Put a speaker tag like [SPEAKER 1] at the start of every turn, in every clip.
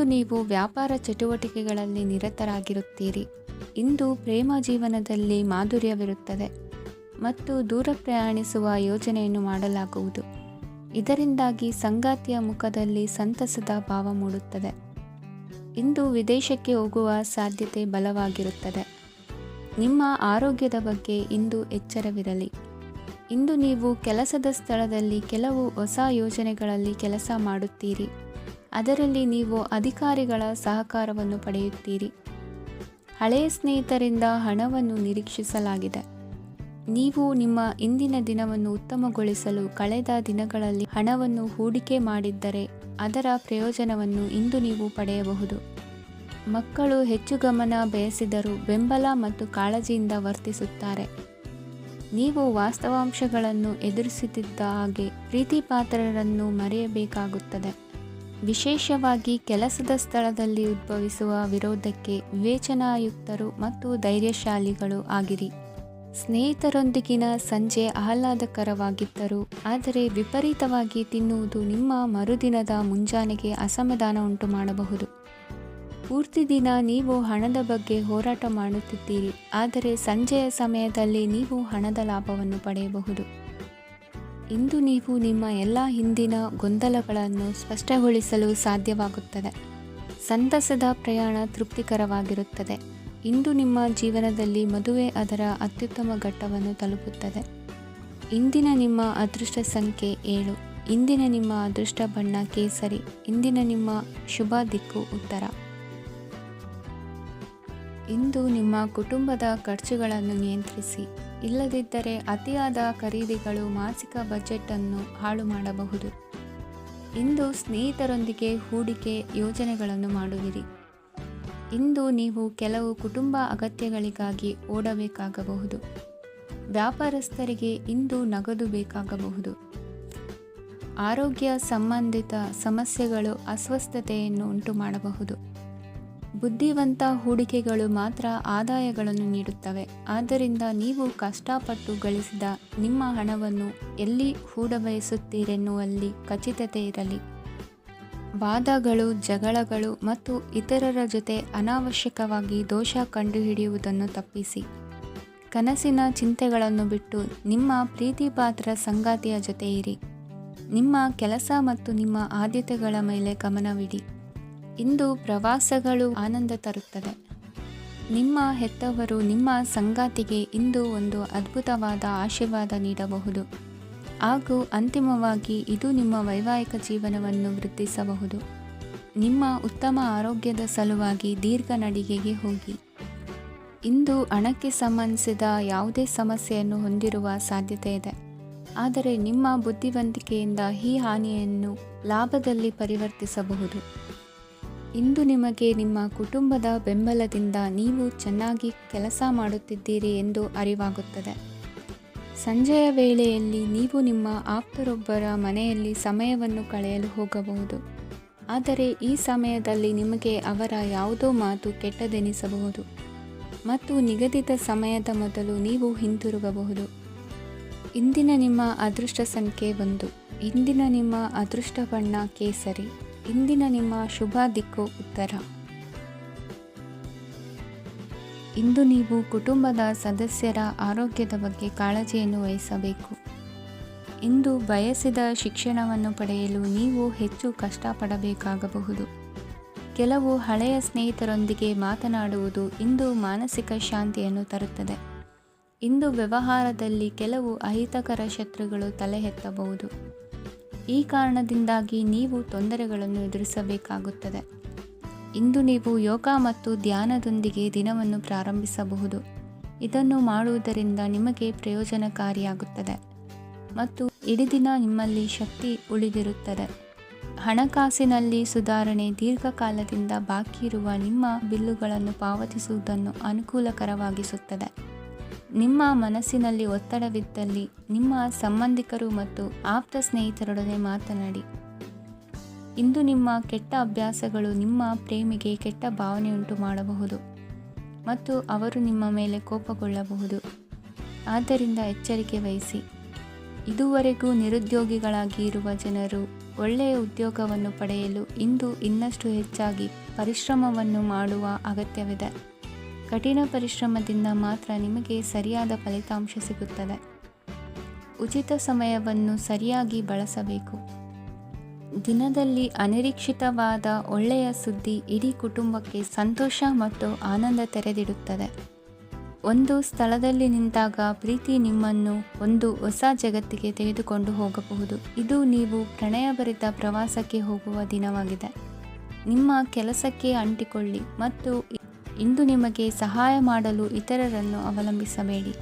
[SPEAKER 1] ನೀವು ವ್ಯಾಪಾರ ಚಟುವಟಿಕೆಗಳಲ್ಲಿ ನಿರತರಾಗಿರುತ್ತೀರಿ. ಇಂದು ಪ್ರೇಮ ಜೀವನದಲ್ಲಿ ಮಾಧುರ್ಯವಿರುತ್ತದೆ ಮತ್ತು ದೂರ ಪ್ರಯಾಣಿಸುವ ಯೋಜನೆಯನ್ನು ಮಾಡಲಾಗುವುದು. ಇದರಿಂದಾಗಿ ಸಂಗಾತಿಯ ಮುಖದಲ್ಲಿ ಸಂತಸದ ಭಾವ ಮೂಡುತ್ತದೆ. ಇಂದು ವಿದೇಶಕ್ಕೆ ಹೋಗುವ ಸಾಧ್ಯತೆ ಬಲವಾಗಿರುತ್ತದೆ. ನಿಮ್ಮ ಆರೋಗ್ಯದ ಬಗ್ಗೆ ಇಂದು ಎಚ್ಚರವಿರಲಿ. ಇಂದು ನೀವು ಕೆಲಸದ ಸ್ಥಳದಲ್ಲಿ ಕೆಲವು ಹೊಸ ಯೋಜನೆಗಳಲ್ಲಿ ಕೆಲಸ ಮಾಡುತ್ತೀರಿ. ಅದರಲ್ಲಿ ನೀವು ಅಧಿಕಾರಿಗಳ ಸಹಕಾರವನ್ನು ಪಡೆಯುತ್ತೀರಿ. ಹಳೆಯ ಸ್ನೇಹಿತರಿಂದ ಹಣವನ್ನು ನಿರೀಕ್ಷಿಸಲಾಗಿದೆ. ನೀವು ನಿಮ್ಮ ಇಂದಿನ ದಿನವನ್ನು ಉತ್ತಮಗೊಳಿಸಲು ಕಳೆದ ದಿನಗಳಲ್ಲಿ ಹಣವನ್ನು ಹೂಡಿಕೆ ಮಾಡಿದ್ದರೆ ಅದರ ಪ್ರಯೋಜನವನ್ನು ಇಂದು ನೀವು ಪಡೆಯಬಹುದು. ಮಕ್ಕಳು ಹೆಚ್ಚು ಗಮನ ಬಯಸಿದರೂ ಬೆಂಬಲ ಮತ್ತು ಕಾಳಜಿಯಿಂದ ವರ್ತಿಸುತ್ತಾರೆ. ನೀವು ವಾಸ್ತವಾಂಶಗಳನ್ನು ಎದುರಿಸುತ್ತಿದ್ದ ಹಾಗೆ ಪ್ರೀತಿಪಾತ್ರರನ್ನು ಮರೆಯಬೇಕಾಗುತ್ತದೆ. ವಿಶೇಷವಾಗಿ ಕೆಲಸದ ಸ್ಥಳದಲ್ಲಿ ಉದ್ಭವಿಸುವ ವಿರೋಧಕ್ಕೆ ವಿವೇಚನಾಯುಕ್ತರು ಮತ್ತು ಧೈರ್ಯಶಾಲಿಗಳು ಆಗಿರಿ. ಸ್ನೇಹಿತರೊಂದಿಗಿನ ಸಂಜೆ ಆಹ್ಲಾದಕರವಾಗಿದ್ದರೂ ಆದರೆ ವಿಪರೀತವಾಗಿ ತಿನ್ನುವುದು ನಿಮ್ಮ ಮರುದಿನದ ಮುಂಜಾನೆಗೆ ಅಸಮಾಧಾನ ಉಂಟು ಮಾಡಬಹುದು. ಪೂರ್ತಿ ದಿನ ನೀವು ಹಣದ ಬಗ್ಗೆ ಹೋರಾಟ ಮಾಡುತ್ತಿದ್ದೀರಿ, ಆದರೆ ಸಂಜೆಯ ಸಮಯದಲ್ಲಿ ನೀವು ಹಣದ ಲಾಭವನ್ನು ಪಡೆಯಬಹುದು. ಇಂದು ನೀವು ನಿಮ್ಮ ಎಲ್ಲ ಹಿಂದಿನ ಗೊಂದಲಗಳನ್ನು ಸ್ಪಷ್ಟಗೊಳಿಸಲು ಸಾಧ್ಯವಾಗುತ್ತದೆ. ಸಂತಸದ ಪ್ರಯಾಣ ತೃಪ್ತಿಕರವಾಗಿರುತ್ತದೆ. ಇಂದು ನಿಮ್ಮ ಜೀವನದಲ್ಲಿ ಮದುವೆ ಅದರ ಅತ್ಯುತ್ತಮ ಘಟ್ಟವನ್ನು ತಲುಪುತ್ತದೆ. ಇಂದಿನ ನಿಮ್ಮ ಅದೃಷ್ಟ ಸಂಖ್ಯೆ 7. ಇಂದಿನ ನಿಮ್ಮ ಅದೃಷ್ಟ ಬಣ್ಣ ಕೇಸರಿ. ಇಂದಿನ ನಿಮ್ಮ ಶುಭ ದಿಕ್ಕು ಉತ್ತರ. ಇಂದು ನಿಮ್ಮ ಕುಟುಂಬದ ಖರ್ಚುಗಳನ್ನು ನಿಯಂತ್ರಿಸಿ. ಇಲ್ಲದಿದ್ದರೆ ಅತಿಯಾದ ಖರೀದಿಗಳು ಮಾಸಿಕ ಬಜೆಟನ್ನು ಹಾಳು ಮಾಡಬಹುದು. ಇಂದು ಸ್ನೇಹಿತರೊಂದಿಗೆ ಹೂಡಿಕೆ ಯೋಜನೆಗಳನ್ನು ಮಾಡುವಿರಿ. ಇಂದು ನೀವು ಕೆಲವು ಕುಟುಂಬ ಅಗತ್ಯಗಳಿಗಾಗಿ ಓಡಬೇಕಾಗಬಹುದು. ವ್ಯಾಪಾರಸ್ಥರಿಗೆ ಇಂದು ನಗದು ಬೇಕಾಗಬಹುದು. ಆರೋಗ್ಯ ಸಂಬಂಧಿತ ಸಮಸ್ಯೆಗಳು ಅಸ್ವಸ್ಥತೆಯನ್ನು ಉಂಟುಮಾಡಬಹುದು. ಬುದ್ಧಿವಂತ ಹೂಡಿಕೆಗಳು ಮಾತ್ರ ಆದಾಯಗಳನ್ನು ನೀಡುತ್ತವೆ. ಆದ್ದರಿಂದ ನೀವು ಕಷ್ಟಪಟ್ಟು ಗಳಿಸಿದ ನಿಮ್ಮ ಹಣವನ್ನು ಎಲ್ಲಿ ಹೂಡಬಯಸುತ್ತೀರೆನ್ನುವಲ್ಲಿ ಖಚಿತತೆ ಇರಲಿ. ವಾದಗಳು, ಜಗಳಗಳು ಮತ್ತು ಇತರರ ಜೊತೆ ಅನಾವಶ್ಯಕವಾಗಿ ದೋಷ ಕಂಡುಹಿಡಿಯುವುದನ್ನು ತಪ್ಪಿಸಿ. ಕನಸಿನ ಚಿಂತೆಗಳನ್ನು ಬಿಟ್ಟು ನಿಮ್ಮ ಪ್ರೀತಿಪಾತ್ರ ಸಂಗಾತಿಯ ಜೊತೆ ಇರಿ. ನಿಮ್ಮ ಕೆಲಸ ಮತ್ತು ನಿಮ್ಮ ಆದ್ಯತೆಗಳ ಮೇಲೆ ಗಮನವಿಡಿ. ಇಂದು ಪ್ರವಾಸಗಳು ಆನಂದ ತರುತ್ತದೆ. ನಿಮ್ಮ ಹೆತ್ತವರು ನಿಮ್ಮ ಸಂಗಾತಿಗೆ ಇಂದು ಒಂದು ಅದ್ಭುತವಾದ ಆಶೀರ್ವಾದ ನೀಡಬಹುದು ಹಾಗೂ ಅಂತಿಮವಾಗಿ ಇದು ನಿಮ್ಮ ವೈವಾಹಿಕ ಜೀವನವನ್ನು ವೃದ್ಧಿಸಬಹುದು. ನಿಮ್ಮ ಉತ್ತಮ ಆರೋಗ್ಯದ ಸಲುವಾಗಿ ದೀರ್ಘ ನಡಿಗೆಗೆ ಹೋಗಿ. ಇಂದು ಹಣಕ್ಕೆ ಸಂಬಂಧಿಸಿದ ಯಾವುದೇ ಸಮಸ್ಯೆಯನ್ನು ಹೊಂದಿರುವ ಸಾಧ್ಯತೆ ಇದೆ, ಆದರೆ ನಿಮ್ಮ ಬುದ್ಧಿವಂತಿಕೆಯಿಂದ ಈ ಹಾನಿಯನ್ನು ಲಾಭದಲ್ಲಿ ಪರಿವರ್ತಿಸಬಹುದು. ಇಂದು ನಿಮಗೆ ನಿಮ್ಮ ಕುಟುಂಬದ ಬೆಂಬಲದಿಂದ ನೀವು ಚೆನ್ನಾಗಿ ಕೆಲಸ ಮಾಡುತ್ತಿದ್ದೀರಿ ಎಂದು ಅರಿವಾಗುತ್ತದೆ. ಸಂಜೆಯ ವೇಳೆಯಲ್ಲಿ ನೀವು ನಿಮ್ಮ ಆಪ್ತರೊಬ್ಬರ ಮನೆಯಲ್ಲಿ ಸಮಯವನ್ನು ಕಳೆಯಲು ಹೋಗಬಹುದು, ಆದರೆ ಈ ಸಮಯದಲ್ಲಿ ನಿಮಗೆ ಅವರ ಯಾವುದೋ ಮಾತು ಕೆಟ್ಟದೆನಿಸಬಹುದು ಮತ್ತು ನಿಗದಿತ ಸಮಯದ ಮೊದಲು ನೀವು ಹಿಂತಿರುಗಬಹುದು. ಇಂದಿನ ನಿಮ್ಮ ಅದೃಷ್ಟ ಸಂಖ್ಯೆ 1. ಇಂದಿನ ನಿಮ್ಮ ಅದೃಷ್ಟ ಬಣ್ಣ ಕೇಸರಿ. ಇಂದಿನ ನಿಮ್ಮ ಶುಭ ದಿಕ್ಕು ಉತ್ತರ. ಇಂದು ನೀವು ಕುಟುಂಬದ ಸದಸ್ಯರ ಆರೋಗ್ಯದ ಬಗ್ಗೆ ಕಾಳಜಿಯನ್ನು ವಹಿಸಬೇಕು. ಇಂದು ಬಯಸಿದ ಶಿಕ್ಷಣವನ್ನು ಪಡೆಯಲು ನೀವು ಹೆಚ್ಚು ಕಷ್ಟಪಡಬೇಕಾಗಬಹುದು. ಕೆಲವು ಹಳೆಯ ಸ್ನೇಹಿತರೊಂದಿಗೆ ಮಾತನಾಡುವುದು ಇಂದು ಮಾನಸಿಕ ಶಾಂತಿಯನ್ನು ತರುತ್ತದೆ. ಇಂದು ವ್ಯವಹಾರದಲ್ಲಿ ಕೆಲವು ಅಹಿತಕರ ಶತ್ರುಗಳು ತಲೆ ಎತ್ತಬಹುದು. ಈ ಕಾರಣದಿಂದಾಗಿ ನೀವು ತೊಂದರೆಗಳನ್ನು ಎದುರಿಸಬೇಕಾಗುತ್ತದೆ. ಇಂದು ನೀವು ಯೋಗ ಮತ್ತು ಧ್ಯಾನದೊಂದಿಗೆ ದಿನವನ್ನು ಪ್ರಾರಂಭಿಸಬಹುದು. ಇದನ್ನು ಮಾಡುವುದರಿಂದ ನಿಮಗೆ ಪ್ರಯೋಜನಕಾರಿಯಾಗುತ್ತದೆ ಮತ್ತು ಇಡೀ ದಿನ ನಿಮ್ಮಲ್ಲಿ ಶಕ್ತಿ ಉಳಿದಿರುತ್ತದೆ. ಹಣಕಾಸಿನಲ್ಲಿ ಸುಧಾರಣೆ. ದೀರ್ಘಕಾಲದಿಂದ ಬಾಕಿ ಇರುವ ನಿಮ್ಮ ಬಿಲ್ಲುಗಳನ್ನು ಪಾವತಿಸುವುದನ್ನು ಅನುಕೂಲಕರವಾಗಿಸುತ್ತದೆ. ನಿಮ್ಮ ಮನಸ್ಸಿನಲ್ಲಿ ಒತ್ತಡವಿದ್ದಲ್ಲಿ ನಿಮ್ಮ ಸಂಬಂಧಿಕರು ಮತ್ತು ಆಪ್ತ ಸ್ನೇಹಿತರೊಡನೆ ಮಾತನಾಡಿ. ಇಂದು ನಿಮ್ಮ ಕೆಟ್ಟ ಅಭ್ಯಾಸಗಳು ನಿಮ್ಮ ಪ್ರೇಮಿಗೆ ಕೆಟ್ಟ ಭಾವನೆಯುಂಟು ಮಾಡಬಹುದು ಮತ್ತು ಅವರು ನಿಮ್ಮ ಮೇಲೆ ಕೋಪಗೊಳ್ಳಬಹುದು. ಆದ್ದರಿಂದ ಎಚ್ಚರಿಕೆ ವಹಿಸಿ. ಇದುವರೆಗೂ ನಿರುದ್ಯೋಗಿಗಳಾಗಿ ಇರುವ ಜನರು ಒಳ್ಳೆಯ ಉದ್ಯೋಗವನ್ನು ಪಡೆಯಲು ಇಂದು ಇನ್ನಷ್ಟು ಹೆಚ್ಚಾಗಿ ಪರಿಶ್ರಮವನ್ನು ಮಾಡುವ ಅಗತ್ಯವಿದೆ. ಕಠಿಣ ಪರಿಶ್ರಮದಿಂದ ಮಾತ್ರ ನಿಮಗೆ ಸರಿಯಾದ ಫಲಿತಾಂಶ ಸಿಗುತ್ತದೆ. ಉಚಿತ ಸಮಯವನ್ನು ಸರಿಯಾಗಿ ಬಳಸಬೇಕು. ದಿನದಲ್ಲಿ ಅನಿರೀಕ್ಷಿತವಾದ ಒಳ್ಳೆಯ ಸುದ್ದಿ ಇಡೀ ಕುಟುಂಬಕ್ಕೆ ಸಂತೋಷ ಮತ್ತು ಆನಂದ ತೆರೆದಿಡುತ್ತದೆ. ಒಂದು ಸ್ಥಳದಲ್ಲಿ ನಿಂತಾಗ ಪ್ರೀತಿ ನಿಮ್ಮನ್ನು ಒಂದು ಹೊಸ ಜಗತ್ತಿಗೆ ತೆಗೆದುಕೊಂಡು ಹೋಗಬಹುದು. ಇದು ನೀವು ಪ್ರಣಯಭರಿತ ಪ್ರವಾಸಕ್ಕೆ ಹೋಗುವ ದಿನವಾಗಿದೆ. ನಿಮ್ಮ ಕೆಲಸಕ್ಕೆ ಅಂಟಿಕೊಳ್ಳಿ ಮತ್ತು ಇಂದು ನಿಮಗೆ ಸಹಾಯ ಮಾಡಲು ಇತರರನ್ನು ಅವಲಂಬಿಸಬೇಡಿ.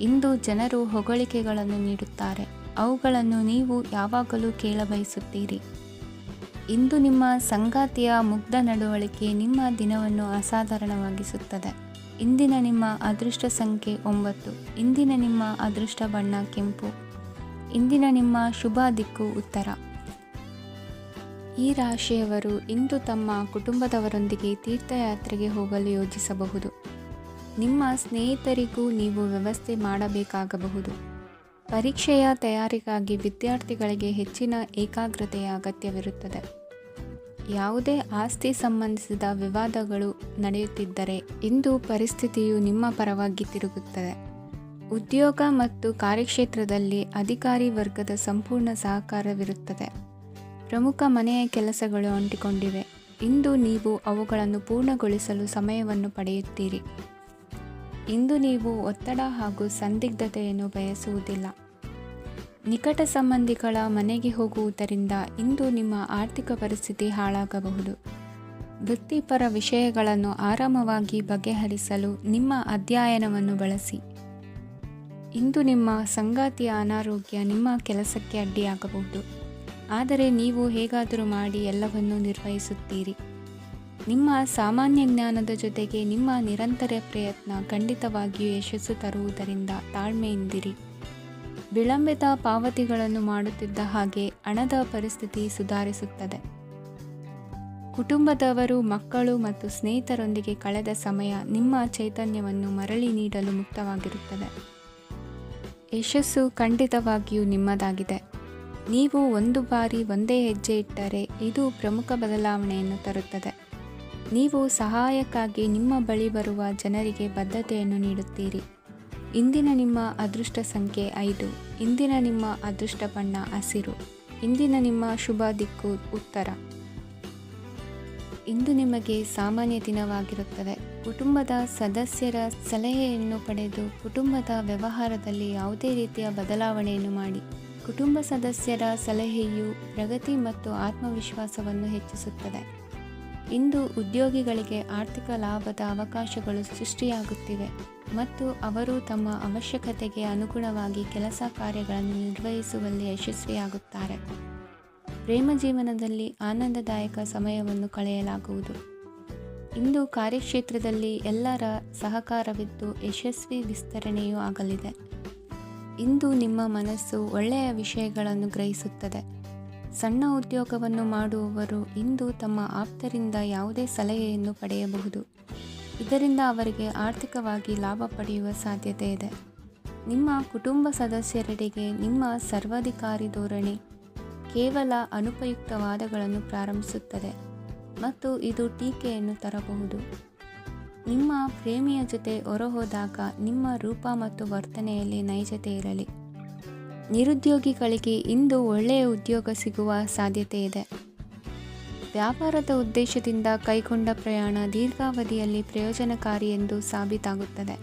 [SPEAKER 1] ಇಂದು ಜನರು ಹೊಗಳಿಕೆಗಳನ್ನು ನೀಡುತ್ತಾರೆ, ಅವುಗಳನ್ನು ನೀವು ಯಾವಾಗಲೂ ಕೇಳಬಯಸುತ್ತೀರಿ. ಇಂದು ನಿಮ್ಮ ಸಂಗಾತಿಯ ಮುಗ್ಧ ನಡವಳಿಕೆ ನಿಮ್ಮ ದಿನವನ್ನು ಅಸಾಧಾರಣವಾಗಿಸುತ್ತದೆ. ಇಂದಿನ ನಿಮ್ಮ ಅದೃಷ್ಟ ಸಂಖ್ಯೆ 9. ಇಂದಿನ ನಿಮ್ಮ ಅದೃಷ್ಟ ಬಣ್ಣ ಕೆಂಪು. ಇಂದಿನ ನಿಮ್ಮ ಶುಭ ದಿಕ್ಕು ಉತ್ತರ. ಈ ರಾಶಿಯವರು ಇಂದು ತಮ್ಮ ಕುಟುಂಬದವರೊಂದಿಗೆ ತೀರ್ಥಯಾತ್ರೆಗೆ ಹೋಗಲು ಯೋಜಿಸಬಹುದು. ನಿಮ್ಮ ಸ್ನೇಹಿತರಿಗೂ ನೀವು ವ್ಯವಸ್ಥೆ ಮಾಡಬೇಕಾಗಬಹುದು. ಪರೀಕ್ಷೆಯ ತಯಾರಿಗಾಗಿ ವಿದ್ಯಾರ್ಥಿಗಳಿಗೆ ಹೆಚ್ಚಿನ ಏಕಾಗ್ರತೆಯ ಅಗತ್ಯವಿರುತ್ತದೆ. ಯಾವುದೇ ಆಸ್ತಿ ಸಂಬಂಧಿಸಿದ ವಿವಾದಗಳು ನಡೆಯುತ್ತಿದ್ದರೆ ಇಂದು ಪರಿಸ್ಥಿತಿಯು ನಿಮ್ಮ ಪರವಾಗಿ ತಿರುಗುತ್ತದೆ. ಉದ್ಯೋಗ ಮತ್ತು ಕಾರ್ಯಕ್ಷೇತ್ರದಲ್ಲಿ ಅಧಿಕಾರಿ ವರ್ಗದ ಸಂಪೂರ್ಣ ಸಹಕಾರವಿರುತ್ತದೆ. ಪ್ರಮುಖ ಮನೆಯ ಕೆಲಸಗಳು ಅಂಟಿಕೊಂಡಿವೆ. ಇಂದು ನೀವು ಅವುಗಳನ್ನು ಪೂರ್ಣಗೊಳಿಸಲು ಸಮಯವನ್ನು ಪಡೆಯುತ್ತೀರಿ. ಇಂದು ನೀವು ಒತ್ತಡ ಹಾಗೂ ಸಂದಿಗ್ಧತೆಯನ್ನು ಬಯಸುವುದಿಲ್ಲ. ನಿಕಟ ಸಂಬಂಧಿಗಳ ಮನೆಗೆ ಹೋಗುವುದರಿಂದ ಇಂದು ನಿಮ್ಮ ಆರ್ಥಿಕ ಪರಿಸ್ಥಿತಿ ಹಾಳಾಗಬಹುದು. ವೃತ್ತಿಪರ ವಿಷಯಗಳನ್ನು ಆರಾಮವಾಗಿ ಬಗೆಹರಿಸಲು ನಿಮ್ಮ ಅಧ್ಯಯನವನ್ನು ಬಳಸಿ. ಇಂದು ನಿಮ್ಮ ಸಂಗಾತಿಯ ಅನಾರೋಗ್ಯ ನಿಮ್ಮ ಕೆಲಸಕ್ಕೆ ಅಡ್ಡಿಯಾಗಬಹುದು, ಆದರೆ ನೀವು ಹೇಗಾದರೂ ಮಾಡಿ ಎಲ್ಲವನ್ನೂ ನಿರ್ವಹಿಸುತ್ತೀರಿ. ನಿಮ್ಮ ಸಾಮಾನ್ಯ ಜ್ಞಾನದ ಜೊತೆಗೆ ನಿಮ್ಮ ನಿರಂತರ ಪ್ರಯತ್ನ ಖಂಡಿತವಾಗಿಯೂ ಯಶಸ್ಸು ತರುವುದರಿಂದ ತಾಳ್ಮೆಯಿಂದಿರಿ. ವಿಳಂಬಿತ ಪಾವತಿಗಳನ್ನು ಮಾಡುತ್ತಿದ್ದ ಹಾಗೆ ಹಣದ ಪರಿಸ್ಥಿತಿ ಸುಧಾರಿಸುತ್ತದೆ. ಕುಟುಂಬದವರು, ಮಕ್ಕಳು ಮತ್ತು ಸ್ನೇಹಿತರೊಂದಿಗೆ ಕಳೆದ ಸಮಯ ನಿಮ್ಮ ಚೈತನ್ಯವನ್ನು ಮರಳಿ ನೀಡಲು ಮುಕ್ತವಾಗಿರುತ್ತದೆ. ಯಶಸ್ಸು ಖಂಡಿತವಾಗಿಯೂ ನಿಮ್ಮದಾಗಿದೆ. ನೀವು ಒಂದು ಬಾರಿ ಒಂದೇ ಹೆಜ್ಜೆ ಇಟ್ಟರೆ ಇದು ಪ್ರಮುಖ ಬದಲಾವಣೆಯನ್ನು ತರುತ್ತದೆ. ನೀವು ಸಹಾಯಕ್ಕಾಗಿ ನಿಮ್ಮ ಬಳಿ ಬರುವ ಜನರಿಗೆ ಬದ್ಧತೆಯನ್ನು ನೀಡುತ್ತೀರಿ. ಇಂದಿನ ನಿಮ್ಮ ಅದೃಷ್ಟ ಸಂಖ್ಯೆ 5. ಇಂದಿನ ನಿಮ್ಮ ಅದೃಷ್ಟ ಬಣ್ಣ ಹಸಿರು. ಇಂದಿನ ನಿಮ್ಮ ಶುಭ ದಿಕ್ಕು ಉತ್ತರ. ಇಂದು ನಿಮಗೆ ಸಾಮಾನ್ಯ ದಿನವಾಗಿರುತ್ತದೆ. ಕುಟುಂಬದ ಸದಸ್ಯರ ಸಲಹೆಯನ್ನು ಪಡೆದು ಕುಟುಂಬದ ವ್ಯವಹಾರದಲ್ಲಿ ಯಾವುದೇ ರೀತಿಯ ಬದಲಾವಣೆಯನ್ನು ಮಾಡಿ. ಕುಟುಂಬ ಸದಸ್ಯರ ಸಲಹೆಯು ಪ್ರಗತಿ ಮತ್ತು ಆತ್ಮವಿಶ್ವಾಸವನ್ನು ಹೆಚ್ಚಿಸುತ್ತದೆ. ಇಂದು ಉದ್ಯೋಗಿಗಳಿಗೆ ಆರ್ಥಿಕ ಲಾಭದ ಅವಕಾಶಗಳು ಸೃಷ್ಟಿಯಾಗುತ್ತಿವೆ ಮತ್ತು ಅವರು ತಮ್ಮ ಅವಶ್ಯಕತೆಗೆ ಅನುಗುಣವಾಗಿ ಕೆಲಸ ಕಾರ್ಯಗಳನ್ನು ನಿರ್ವಹಿಸುವಲ್ಲಿ ಯಶಸ್ವಿಯಾಗುತ್ತಾರೆ. ಪ್ರೇಮ ಜೀವನದಲ್ಲಿ ಆನಂದದಾಯಕ ಸಮಯವನ್ನು ಕಳೆಯಲಾಗುವುದು. ಇಂದು ಕಾರ್ಯಕ್ಷೇತ್ರದಲ್ಲಿ ಎಲ್ಲರ ಸಹಕಾರವಿದ್ದು ಯಶಸ್ವಿ ವಿಸ್ತರಣೆಯೂ ಆಗಲಿದೆ. ಇಂದು ನಿಮ್ಮ ಮನಸ್ಸು ಒಳ್ಳೆಯ ವಿಷಯಗಳನ್ನು ಗ್ರಹಿಸುತ್ತದೆ. ಸಣ್ಣ ಉದ್ಯೋಗವನ್ನು ಮಾಡುವವರು ಇಂದು ತಮ್ಮ ಆಪ್ತರಿಂದ ಯಾವುದೇ ಸಲಹೆಯನ್ನು ಪಡೆಯಬಹುದು. ಇದರಿಂದ ಅವರಿಗೆ ಆರ್ಥಿಕವಾಗಿ ಲಾಭ ಪಡೆಯುವ ಸಾಧ್ಯತೆ ಇದೆ. ನಿಮ್ಮ ಕುಟುಂಬ ಸದಸ್ಯರೆಡೆಗೆ ನಿಮ್ಮ ಸರ್ವಾಧಿಕಾರಿ ಧೋರಣೆ ಕೇವಲ ಅನುಪಯುಕ್ತ ವಾದಗಳನ್ನು ಪ್ರಾರಂಭಿಸುತ್ತದೆ ಮತ್ತು ಇದು ಟೀಕೆಯನ್ನು ತರಬಹುದು. ನಿಮ್ಮ ಪ್ರೇಮಿಯ ಜೊತೆ ಹೊರಹೋದಾಗ ನಿಮ್ಮ ರೂಪ ಮತ್ತು ವರ್ತನೆಯಲ್ಲಿ ನೈಜತೆ ಇರಲಿ. ನಿರುದ್ಯೋಗಿಗಳಿಗೆ ಇಂದು ಒಳ್ಳೆಯ ಉದ್ಯೋಗ ಸಿಗುವ ಸಾಧ್ಯತೆ ಇದೆ. ವ್ಯಾಪಾರದ ಉದ್ದೇಶದಿಂದ ಕೈಗೊಂಡ ಪ್ರಯಾಣ ದೀರ್ಘಾವಧಿಯಲ್ಲಿ ಪ್ರಯೋಜನಕಾರಿ ಎಂದು ಸಾಬೀತಾಗುತ್ತದೆ.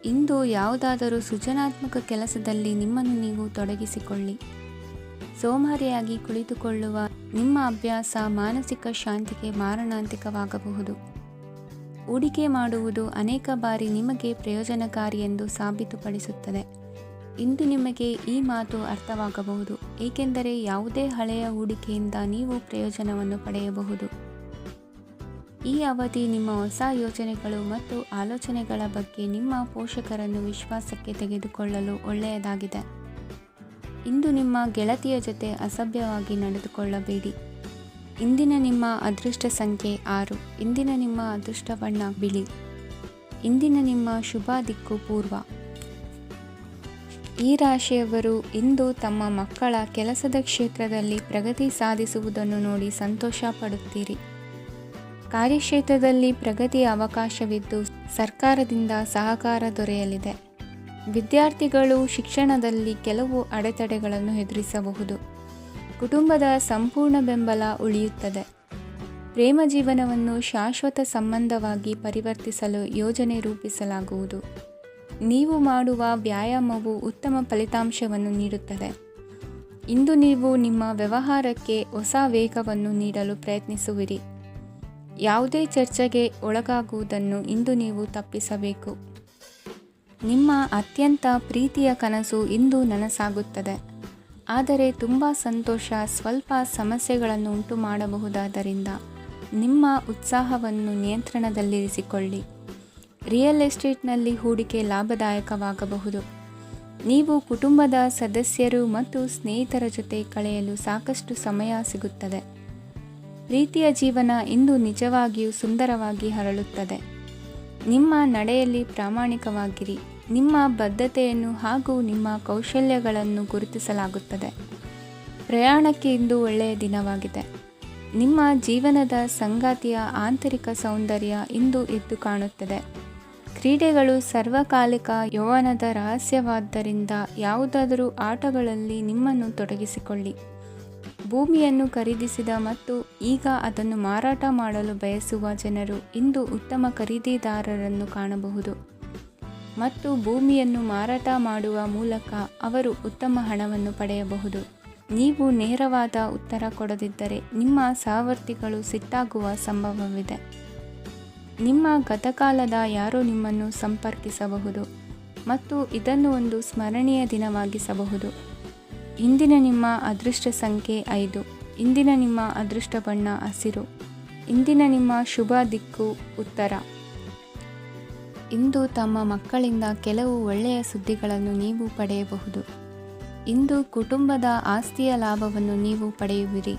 [SPEAKER 1] ಇಂದು ಯಾವುದಾದರೂ ಸೃಜನಾತ್ಮಕ ಕೆಲಸದಲ್ಲಿ ನಿಮ್ಮನ್ನು ನೀವು ತೊಡಗಿಸಿಕೊಳ್ಳಿ. ಸೋಮಾರಿಯಾಗಿ ಕುಳಿತುಕೊಳ್ಳುವ ನಿಮ್ಮ ಅಭ್ಯಾಸ ಮಾನಸಿಕ ಶಾಂತಿಗೆ ಮಾರಣಾಂತಿಕವಾಗಬಹುದು. ಹೂಡಿಕೆ ಮಾಡುವುದು ಅನೇಕ ಬಾರಿ ನಿಮಗೆ ಪ್ರಯೋಜನಕಾರಿ ಎಂದು ಸಾಬೀತುಪಡಿಸುತ್ತದೆ. ಇಂದು ನಿಮಗೆ ಈ ಮಾತು ಅರ್ಥವಾಗಬಹುದು, ಏಕೆಂದರೆ ಯಾವುದೇ ಹಳೆಯ ಹೂಡಿಕೆಯಿಂದ ನೀವು ಪ್ರಯೋಜನವನ್ನು ಪಡೆಯಬಹುದು. ಈ ಅವಧಿ ನಿಮ್ಮ ಹೊಸ ಯೋಜನೆಗಳು ಮತ್ತು ಆಲೋಚನೆಗಳ ಬಗ್ಗೆ ನಿಮ್ಮ ಪೋಷಕರನ್ನು ವಿಶ್ವಾಸಕ್ಕೆ ತೆಗೆದುಕೊಳ್ಳಲು ಒಳ್ಳೆಯದಾಗಿದೆ. ಇಂದು ನಿಮ್ಮ ಗೆಳತಿಯ ಜೊತೆ ಅಸಭ್ಯವಾಗಿ ನಡೆದುಕೊಳ್ಳಬೇಡಿ. ಇಂದಿನ ನಿಮ್ಮ ಅದೃಷ್ಟ ಸಂಖ್ಯೆ 6. ಇಂದಿನ ನಿಮ್ಮ ಅದೃಷ್ಟ ಬಣ್ಣ ಬಿಳಿ. ಇಂದಿನ ನಿಮ್ಮ ಶುಭ ದಿಕ್ಕು ಪೂರ್ವ. ಈ ರಾಶಿಯವರು ಇಂದು ತಮ್ಮ ಮಕ್ಕಳ ಕೆಲಸದ ಕ್ಷೇತ್ರದಲ್ಲಿ ಪ್ರಗತಿ ಸಾಧಿಸುವುದನ್ನು ನೋಡಿ ಸಂತೋಷ ಪಡುತ್ತೀರಿ. ಕಾರ್ಯಕ್ಷೇತ್ರದಲ್ಲಿ ಪ್ರಗತಿಯ ಅವಕಾಶವಿದ್ದು ಸರ್ಕಾರದಿಂದ ಸಹಕಾರ ದೊರೆಯಲಿದೆ. ವಿದ್ಯಾರ್ಥಿಗಳು ಶಿಕ್ಷಣದಲ್ಲಿ ಕೆಲವು ಅಡೆತಡೆಗಳನ್ನು ಎದುರಿಸಬಹುದು. ಕುಟುಂಬದ ಸಂಪೂರ್ಣ ಬೆಂಬಲ ಉಳಿಯುತ್ತದೆ. ಪ್ರೇಮ ಜೀವನವನ್ನು ಶಾಶ್ವತ ಸಂಬಂಧವಾಗಿ ಪರಿವರ್ತಿಸಲು ಯೋಜನೆ ರೂಪಿಸಲಾಗುವುದು. ನೀವು ಮಾಡುವ ವ್ಯಾಯಾಮವು ಉತ್ತಮ ಫಲಿತಾಂಶವನ್ನು ನೀಡುತ್ತದೆ. ಇಂದು ನೀವು ನಿಮ್ಮ ವ್ಯವಹಾರಕ್ಕೆ ಹೊಸ ವೇಗವನ್ನು ನೀಡಲು ಪ್ರಯತ್ನಿಸುವಿರಿ. ಯಾವುದೇ ಚರ್ಚೆಗೆ ಒಳಗಾಗುವುದನ್ನು ಇಂದು ನೀವು ತಪ್ಪಿಸಬೇಕು. ನಿಮ್ಮ ಅತ್ಯಂತ ಪ್ರೀತಿಯ ಕನಸು ಇಂದು ನನಸಾಗುತ್ತದೆ. ಆದರೆ ತುಂಬ ಸಂತೋಷ ಸ್ವಲ್ಪ ಸಮಸ್ಯೆಗಳನ್ನು ಉಂಟು ಮಾಡಬಹುದಾದ್ದರಿಂದ ನಿಮ್ಮ ಉತ್ಸಾಹವನ್ನು ನಿಯಂತ್ರಣದಲ್ಲಿರಿಸಿಕೊಳ್ಳಿ. ರಿಯಲ್ ಎಸ್ಟೇಟ್ನಲ್ಲಿ ಹೂಡಿಕೆ ಲಾಭದಾಯಕವಾಗಬಹುದು. ನೀವು ಕುಟುಂಬದ ಸದಸ್ಯರು ಮತ್ತು ಸ್ನೇಹಿತರ ಜೊತೆ ಕಳೆಯಲು ಸಾಕಷ್ಟು ಸಮಯ ಸಿಗುತ್ತದೆ. ಪ್ರೀತಿಯ ಜೀವನ ಇಂದು ನಿಜವಾಗಿಯೂ ಸುಂದರವಾಗಿ ಹರಳುತ್ತದೆ. ನಿಮ್ಮ ನಡೆಯಲ್ಲಿ ಪ್ರಾಮಾಣಿಕವಾಗಿರಿ. ನಿಮ್ಮ ಬದ್ಧತೆಯನ್ನು ಹಾಗೂ ನಿಮ್ಮ ಕೌಶಲ್ಯಗಳನ್ನು ಗುರುತಿಸಲಾಗುತ್ತದೆ. ಪ್ರಯಾಣಕ್ಕೆ ಇಂದು ಒಳ್ಳೆಯ ದಿನವಾಗಿದೆ. ನಿಮ್ಮ ಜೀವನದ ಸಂಗಾತಿಯ ಆಂತರಿಕ ಸೌಂದರ್ಯ ಇಂದು ಎದ್ದು ಕಾಣುತ್ತದೆ. ಕ್ರೀಡೆಗಳು ಸರ್ವಕಾಲಿಕ ಯೌವನದ ರಹಸ್ಯವಾದ್ದರಿಂದ ಯಾವುದಾದರೂ ಆಟಗಳಲ್ಲಿ ನಿಮ್ಮನ್ನು ತೊಡಗಿಸಿಕೊಳ್ಳಿ. ಭೂಮಿಯನ್ನು ಖರೀದಿಸಿದ ಮತ್ತು ಈಗ ಅದನ್ನು ಮಾರಾಟ ಮಾಡಲು ಬಯಸುವ ಜನರು ಇಂದು ಉತ್ತಮ ಖರೀದಿದಾರರನ್ನು ಕಾಣಬಹುದು ಮತ್ತು ಭೂಮಿಯನ್ನು ಮಾರಾಟ ಮಾಡುವ ಮೂಲಕ ಅವರು ಉತ್ತಮ ಹಣವನ್ನು ಪಡೆಯಬಹುದು. ನೀವು ನೇರವಾದ ಉತ್ತರ ಕೊಡದಿದ್ದರೆ ನಿಮ್ಮ ಸಹವರ್ತಿಗಳು ಸಿಟ್ಟಾಗುವ ಸಂಭವವಿದೆ. ನಿಮ್ಮ ಗತಕಾಲದ ಯಾರೋ ನಿಮ್ಮನ್ನು ಸಂಪರ್ಕಿಸಬಹುದು ಮತ್ತು ಇದನ್ನು ಒಂದು ಸ್ಮರಣೀಯ ದಿನವಾಗಿಸಬಹುದು. ಇಂದಿನ ನಿಮ್ಮ ಅದೃಷ್ಟ ಸಂಖ್ಯೆ 5. ಇಂದಿನ ನಿಮ್ಮ ಅದೃಷ್ಟ ಬಣ್ಣ ಹಸಿರು. ಇಂದಿನ ನಿಮ್ಮ ಶುಭ ದಿಕ್ಕು ಉತ್ತರ. ಇಂದು ತಮ್ಮ ಮಕ್ಕಳಿಂದ ಕೆಲವು ಒಳ್ಳೆಯ ಸುದ್ದಿಗಳನ್ನು ನೀವು ಪಡೆಯಬಹುದು. ಇಂದು ಕುಟುಂಬದ ಆಸ್ತಿಯ ಲಾಭವನ್ನು ನೀವು ಪಡೆಯುವಿರಿ.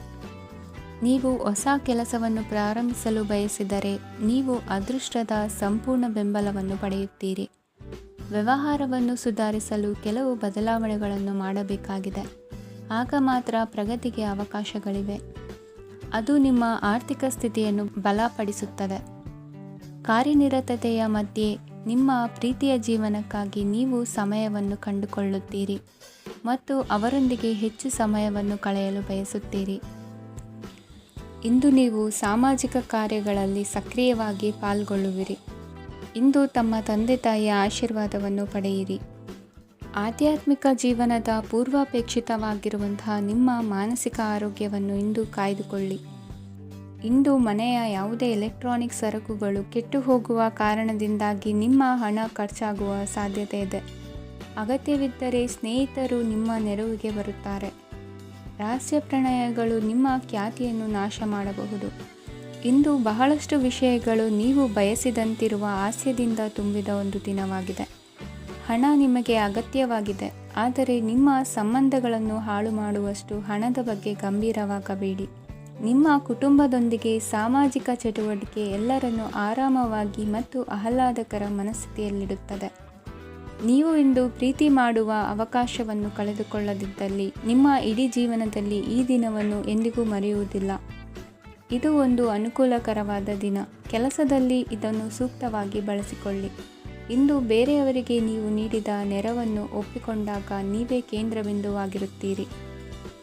[SPEAKER 1] ನೀವು ಹೊಸ ಕೆಲಸವನ್ನು ಪ್ರಾರಂಭಿಸಲು ಬಯಸಿದರೆ ನೀವು ಅದೃಷ್ಟದ ಸಂಪೂರ್ಣ ಬೆಂಬಲವನ್ನು ಪಡೆಯುತ್ತೀರಿ. ವ್ಯವಹಾರವನ್ನು ಸುಧಾರಿಸಲು ಕೆಲವು ಬದಲಾವಣೆಗಳನ್ನು ಮಾಡಬೇಕಾಗಿದೆ. ಆಗ ಮಾತ್ರ ಪ್ರಗತಿಗೆ ಅವಕಾಶಗಳಿವೆ. ಅದು ನಿಮ್ಮ ಆರ್ಥಿಕ ಸ್ಥಿತಿಯನ್ನು ಬಲಪಡಿಸುತ್ತದೆ. ಕಾರ್ಯನಿರತತೆಯ ಮಧ್ಯೆ ನಿಮ್ಮ ಪ್ರೀತಿಯ ಜೀವನಕ್ಕಾಗಿ ನೀವು ಸಮಯವನ್ನು ಕಂಡುಕೊಳ್ಳುತ್ತೀರಿ ಮತ್ತು ಅವರೊಂದಿಗೆ ಹೆಚ್ಚು ಸಮಯವನ್ನು ಕಳೆಯಲು ಬಯಸುತ್ತೀರಿ. ಇಂದು ನೀವು ಸಾಮಾಜಿಕ ಕಾರ್ಯಗಳಲ್ಲಿ ಸಕ್ರಿಯವಾಗಿ ಪಾಲ್ಗೊಳ್ಳುವಿರಿ. ಇಂದು ತಮ್ಮ ತಂದೆ ತಾಯಿಯ ಆಶೀರ್ವಾದವನ್ನು ಪಡೆಯಿರಿ. ಆಧ್ಯಾತ್ಮಿಕ ಜೀವನದ ಪೂರ್ವಾಪೇಕ್ಷಿತವಾಗಿರುವಂತಹ ನಿಮ್ಮ ಮಾನಸಿಕ ಆರೋಗ್ಯವನ್ನು ಇಂದು ಕಾಯ್ದುಕೊಳ್ಳಿ. ಇಂದು ಮನೆಯ ಯಾವುದೇ ಎಲೆಕ್ಟ್ರಾನಿಕ್ ಸರಕುಗಳು ಕೆಟ್ಟು ಹೋಗುವ ಕಾರಣದಿಂದಾಗಿ ನಿಮ್ಮ ಹಣ ಖರ್ಚಾಗುವ ಸಾಧ್ಯತೆ ಇದೆ. ಅಗತ್ಯವಿದ್ದರೆ ಸ್ನೇಹಿತರು ನಿಮ್ಮ ನೆರವಿಗೆ ಬರುತ್ತಾರೆ. ರಹಸ್ಯ ಪ್ರಣಯಗಳು ನಿಮ್ಮ ಖ್ಯಾತಿಯನ್ನು ನಾಶ ಮಾಡಬಹುದು. ಇಂದು ಬಹಳಷ್ಟು ವಿಷಯಗಳು ನೀವು ಬಯಸಿದಂತಿರುವ ಹಾಸ್ಯದಿಂದ ತುಂಬಿದ ಒಂದು ದಿನವಾಗಿದೆ. ಹಣ ನಿಮಗೆ ಅಗತ್ಯವಾಗಿದೆ, ಆದರೆ ನಿಮ್ಮ ಸಂಬಂಧಗಳನ್ನು ಹಾಳು ಮಾಡುವಷ್ಟು ಹಣದ ಬಗ್ಗೆ ಗಂಭೀರವಾಗಬೇಡಿ. ನಿಮ್ಮ ಕುಟುಂಬದೊಂದಿಗೆ ಸಾಮಾಜಿಕ ಚಟುವಟಿಕೆ ಎಲ್ಲರನ್ನೂ ಆರಾಮವಾಗಿ ಮತ್ತು ಆಹ್ಲಾದಕರ ಮನಸ್ಥಿತಿಯಲ್ಲಿಡುತ್ತದೆ. ನೀವು ಇಂದು ಪ್ರೀತಿ ಮಾಡುವ ಅವಕಾಶವನ್ನು ಕಳೆದುಕೊಳ್ಳದಿದ್ದಲ್ಲಿ ನಿಮ್ಮ ಇಡೀ ಜೀವನದಲ್ಲಿ ಈ ದಿನವನ್ನು ಎಂದಿಗೂ ಮರೆಯುವುದಿಲ್ಲ. ಇದು ಒಂದು ಅನುಕೂಲಕರವಾದ ದಿನ. ಕೆಲಸದಲ್ಲಿ ಇದನ್ನು ಸೂಕ್ತವಾಗಿ ಬಳಸಿಕೊಳ್ಳಿ. ಇಂದು ಬೇರೆಯವರಿಗೆ ನೀವು ನೀಡಿದ ನೆರವನ್ನು ಒಪ್ಪಿಕೊಂಡಾಗ ನೀವೇ ಕೇಂದ್ರಬಿಂದುವಾಗಿರುತ್ತೀರಿ.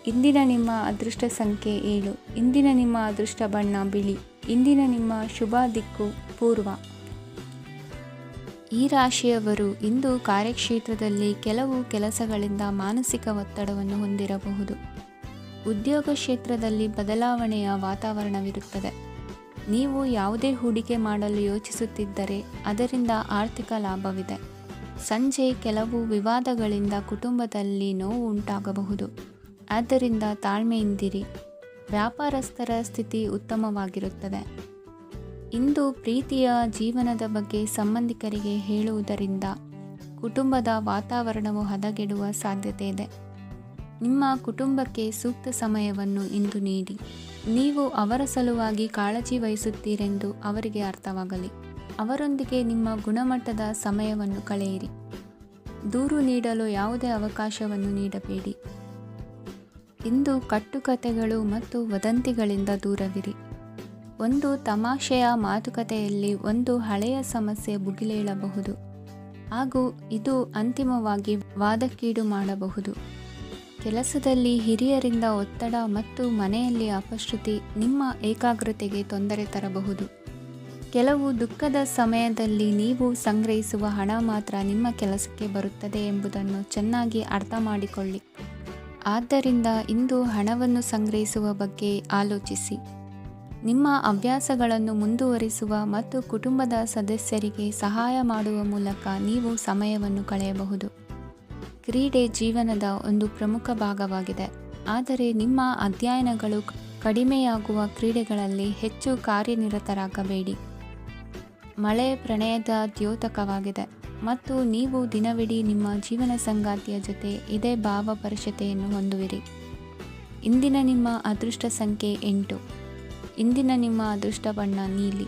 [SPEAKER 1] ಇಂದಿನ ನಿಮ್ಮ ಅದೃಷ್ಟ ಸಂಖ್ಯೆ 7. ಇಂದಿನ ನಿಮ್ಮ ಅದೃಷ್ಟ ಬಣ್ಣ ಬಿಳಿ. ಇಂದಿನ ನಿಮ್ಮ ಶುಭ ದಿಕ್ಕು ಪೂರ್ವ. ಈ ರಾಶಿಯವರು ಇಂದು ಕಾರ್ಯಕ್ಷೇತ್ರದಲ್ಲಿ ಕೆಲವು ಕೆಲಸಗಳಿಂದ ಮಾನಸಿಕ ಒತ್ತಡವನ್ನು ಹೊಂದಿರಬಹುದು. ಉದ್ಯೋಗ ಕ್ಷೇತ್ರದಲ್ಲಿ ಬದಲಾವಣೆಯ ವಾತಾವರಣವಿರುತ್ತದೆ. ನೀವು ಯಾವುದೇ ಹೂಡಿಕೆ ಮಾಡಲು ಯೋಚಿಸುತ್ತಿದ್ದರೆ ಅದರಿಂದ ಆರ್ಥಿಕ ಲಾಭವಿದೆ. ಸಂಜೆ ಕೆಲವು ವಿವಾದಗಳಿಂದ ಕುಟುಂಬದಲ್ಲಿ ನೋವು ಉಂಟಾಗಬಹುದು. ಆದ್ದರಿಂದ ತಾಳ್ಮೆಯಿಂದಿರಿ. ವ್ಯಾಪಾರಸ್ಥರ ಸ್ಥಿತಿ ಉತ್ತಮವಾಗಿರುತ್ತದೆ. ಇಂದು ಪ್ರೀತಿಯ ಜೀವನದ ಬಗ್ಗೆ ಸಂಬಂಧಿಕರಿಗೆ ಹೇಳುವುದರಿಂದ ಕುಟುಂಬದ ವಾತಾವರಣವು ಹದಗೆಡುವ ಸಾಧ್ಯತೆ ಇದೆ. ನಿಮ್ಮ ಕುಟುಂಬಕ್ಕೆ ಸೂಕ್ತ ಸಮಯವನ್ನು ಇಂದು ನೀಡಿ. ನೀವು ಅವರ ಸಲುವಾಗಿ ಕಾಳಜಿ ವಹಿಸುತ್ತೀರೆಂದು ಅವರಿಗೆ ಅರ್ಥವಾಗಲಿ. ಅವರೊಂದಿಗೆ ನಿಮ್ಮ ಗುಣಮಟ್ಟದ ಸಮಯವನ್ನು ಕಳೆಯಿರಿ. ದೂರು ನೀಡಲು ಯಾವುದೇ ಅವಕಾಶವನ್ನು ನೀಡಬೇಡಿ. ಇಂದು ಕಟ್ಟುಕತೆಗಳು ಮತ್ತು ವದಂತಿಗಳಿಂದ ದೂರವಿರಿ. ಒಂದು ತಮಾಷೆಯ ಮಾತುಕತೆಯಲ್ಲಿ ಒಂದು ಹಳೆಯ ಸಮಸ್ಯೆ ಭುಗಿಲೇಳಬಹುದು ಹಾಗೂ ಇದು ಅಂತಿಮವಾಗಿ ವಾದಕ್ಕೀಡು ಮಾಡಬಹುದು. ಕೆಲಸದಲ್ಲಿ ಹಿರಿಯರಿಂದ ಒತ್ತಡ ಮತ್ತು ಮನೆಯಲ್ಲಿ ಅಪಶ್ರುತಿ ನಿಮ್ಮ ಏಕಾಗ್ರತೆಗೆ ತೊಂದರೆ ತರಬಹುದು. ಕೆಲವು ದುಃಖದ ಸಮಯದಲ್ಲಿ ನೀವು ಸಂಗ್ರಹಿಸುವ ಹಣ ಮಾತ್ರ ನಿಮ್ಮ ಕೆಲಸಕ್ಕೆ ಬರುತ್ತದೆ ಎಂಬುದನ್ನು ಚೆನ್ನಾಗಿ ಅರ್ಥ ಮಾಡಿಕೊಳ್ಳಿ. ಆದ್ದರಿಂದ ಇಂದು ಹಣವನ್ನು ಸಂಗ್ರಹಿಸುವ ಬಗ್ಗೆ ಆಲೋಚಿಸಿ. ನಿಮ್ಮ ಹವ್ಯಾಸಗಳನ್ನು ಮುಂದುವರಿಸುವ ಮತ್ತು ಕುಟುಂಬದ ಸದಸ್ಯರಿಗೆ ಸಹಾಯ ಮಾಡುವ ಮೂಲಕ ನೀವು ಸಮಯವನ್ನು ಕಳೆಯಬಹುದು. ಕ್ರೀಡೆ ಜೀವನದ ಒಂದು ಪ್ರಮುಖ ಭಾಗವಾಗಿದೆ, ಆದರೆ ನಿಮ್ಮ ಅಧ್ಯಯನಗಳು ಕಡಿಮೆಯಾಗುವ ಕ್ರೀಡೆಗಳಲ್ಲಿ ಹೆಚ್ಚು ಕಾರ್ಯನಿರತರಾಗಬೇಡಿ. ಮಳೆ ಪ್ರಣಯದ ದ್ಯೋತಕವಾಗಿದೆ ಮತ್ತು ನೀವು ದಿನವಿಡೀ ನಿಮ್ಮ ಜೀವನ ಸಂಗಾತಿಯ ಜೊತೆ ಇದೇ ಭಾವಪರಶತೆಯನ್ನು ಹೊಂದುವಿರಿ. ಇಂದಿನ ನಿಮ್ಮ ಅದೃಷ್ಟ ಸಂಖ್ಯೆ 8. ಇಂದಿನ ನಿಮ್ಮ ಅದೃಷ್ಟ ಬಣ್ಣ ನೀಲಿ.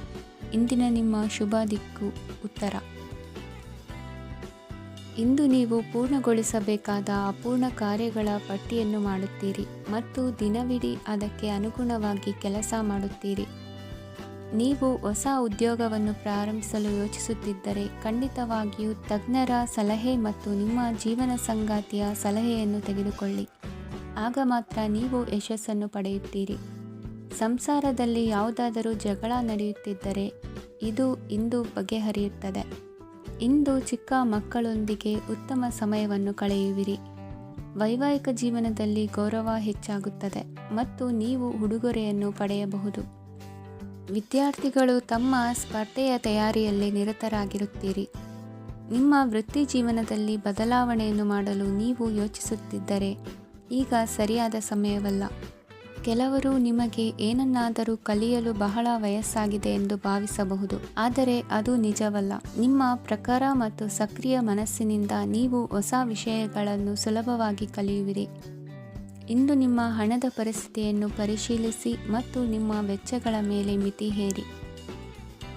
[SPEAKER 1] ಇಂದಿನ ನಿಮ್ಮ ಶುಭ ದಿಕ್ಕು ಉತ್ತರ. ಇಂದು ನೀವು ಪೂರ್ಣಗೊಳಿಸಬೇಕಾದ ಅಪೂರ್ಣ ಕಾರ್ಯಗಳ ಪಟ್ಟಿಯನ್ನು ಮಾಡುತ್ತೀರಿ ಮತ್ತು ದಿನವಿಡೀ ಅದಕ್ಕೆ ಅನುಗುಣವಾಗಿ ಕೆಲಸ ಮಾಡುತ್ತೀರಿ. ನೀವು ಹೊಸ ಉದ್ಯೋಗವನ್ನು ಪ್ರಾರಂಭಿಸಲು ಯೋಚಿಸುತ್ತಿದ್ದರೆ ಖಂಡಿತವಾಗಿಯೂ ತಜ್ಞರ ಸಲಹೆ ಮತ್ತು ನಿಮ್ಮ ಜೀವನ ಸಂಗಾತಿಯ ಸಲಹೆಯನ್ನು ತೆಗೆದುಕೊಳ್ಳಿ. ಆಗ ಮಾತ್ರ ನೀವು ಯಶಸ್ಸನ್ನು ಪಡೆಯುತ್ತೀರಿ. ಸಂಸಾರದಲ್ಲಿ ಯಾವುದಾದರೂ ಜಗಳ ನಡೆಯುತ್ತಿದ್ದರೆ ಇದು ಇಂದು ಬಗೆಹರಿಯುತ್ತದೆ. ಇಂದು ಚಿಕ್ಕ ಮಕ್ಕಳೊಂದಿಗೆ ಉತ್ತಮ ಸಮಯವನ್ನು ಕಳೆಯುವಿರಿ. ವೈವಾಹಿಕ ಜೀವನದಲ್ಲಿ ಗೌರವ ಹೆಚ್ಚಾಗುತ್ತದೆ ಮತ್ತು ನೀವು ಉಡುಗೊರೆಯನ್ನು ಪಡೆಯಬಹುದು. ವಿದ್ಯಾರ್ಥಿಗಳು ತಮ್ಮ ಸ್ಪರ್ಧೆಯ ತಯಾರಿಯಲ್ಲಿ ನಿರತರಾಗಿರುತ್ತೀರಿ. ನಿಮ್ಮ ವೃತ್ತಿ ಜೀವನದಲ್ಲಿ ಬದಲಾವಣೆಯನ್ನು ಮಾಡಲು ನೀವು ಯೋಚಿಸುತ್ತಿದ್ದರೆ ಈಗ ಸರಿಯಾದ ಸಮಯವಲ್ಲ. ಕೆಲವರು ನಿಮಗೆ ಏನನ್ನಾದರೂ ಕಲಿಯಲು ಬಹಳ ವಯಸ್ಸಾಗಿದೆ ಎಂದು ಭಾವಿಸಬಹುದು, ಆದರೆ ಅದು ನಿಜವಲ್ಲ. ನಿಮ್ಮ ಪ್ರಖರ ಮತ್ತು ಸಕ್ರಿಯ ಮನಸ್ಸಿನಿಂದ ನೀವು ಹೊಸ ವಿಷಯಗಳನ್ನು ಸುಲಭವಾಗಿ ಕಲಿಯುವಿರಿ. ಇಂದು ನಿಮ್ಮ ಹಣದ ಪರಿಸ್ಥಿತಿಯನ್ನು ಪರಿಶೀಲಿಸಿ ಮತ್ತು ನಿಮ್ಮ ವೆಚ್ಚಗಳ ಮೇಲೆ ಮಿತಿ ಹೇರಿ.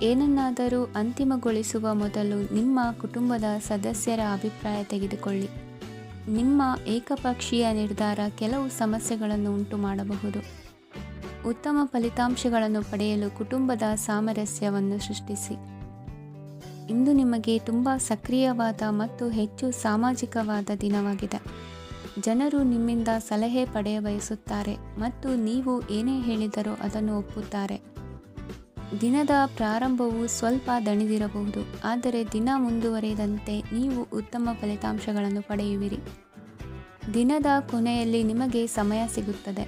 [SPEAKER 1] ಏನನ್ನಾದರೂ ಅಂತಿಮಗೊಳಿಸುವ ಮೊದಲು ನಿಮ್ಮ ಕುಟುಂಬದ ಸದಸ್ಯರ ಅಭಿಪ್ರಾಯ ತೆಗೆದುಕೊಳ್ಳಿ. ನಿಮ್ಮ ಏಕಪಕ್ಷೀಯ ನಿರ್ಧಾರ ಕೆಲವು ಸಮಸ್ಯೆಗಳನ್ನು ಉಂಟು ಮಾಡಬಹುದು. ಉತ್ತಮ ಫಲಿತಾಂಶಗಳನ್ನು ಪಡೆಯಲು ಕುಟುಂಬದ ಸಾಮರಸ್ಯವನ್ನು ಸೃಷ್ಟಿಸಿ. ಇಂದು ನಿಮಗೆ ತುಂಬ ಸಕ್ರಿಯವಾದ ಮತ್ತು ಹೆಚ್ಚು ಸಾಮಾಜಿಕವಾದ ದಿನವಾಗಿದೆ. ಜನರು ನಿಮ್ಮಿಂದ ಸಲಹೆ ಪಡೆಯ ಬಯಸುತ್ತಾರೆ ಮತ್ತು ನೀವು ಏನೇ ಹೇಳಿದರೂ ಅದನ್ನು ಒಪ್ಪುತ್ತಾರೆ. ದಿನದ ಪ್ರಾರಂಭವು ಸ್ವಲ್ಪ ದಣಿದಿರಬಹುದು, ಆದರೆ ದಿನ ಮುಂದುವರಿದಂತೆ ನೀವು ಉತ್ತಮ ಫಲಿತಾಂಶಗಳನ್ನು ಪಡೆಯುವಿರಿ. ದಿನದ ಕೊನೆಯಲ್ಲಿ ನಿಮಗೆ ಸಮಯ ಸಿಗುತ್ತದೆ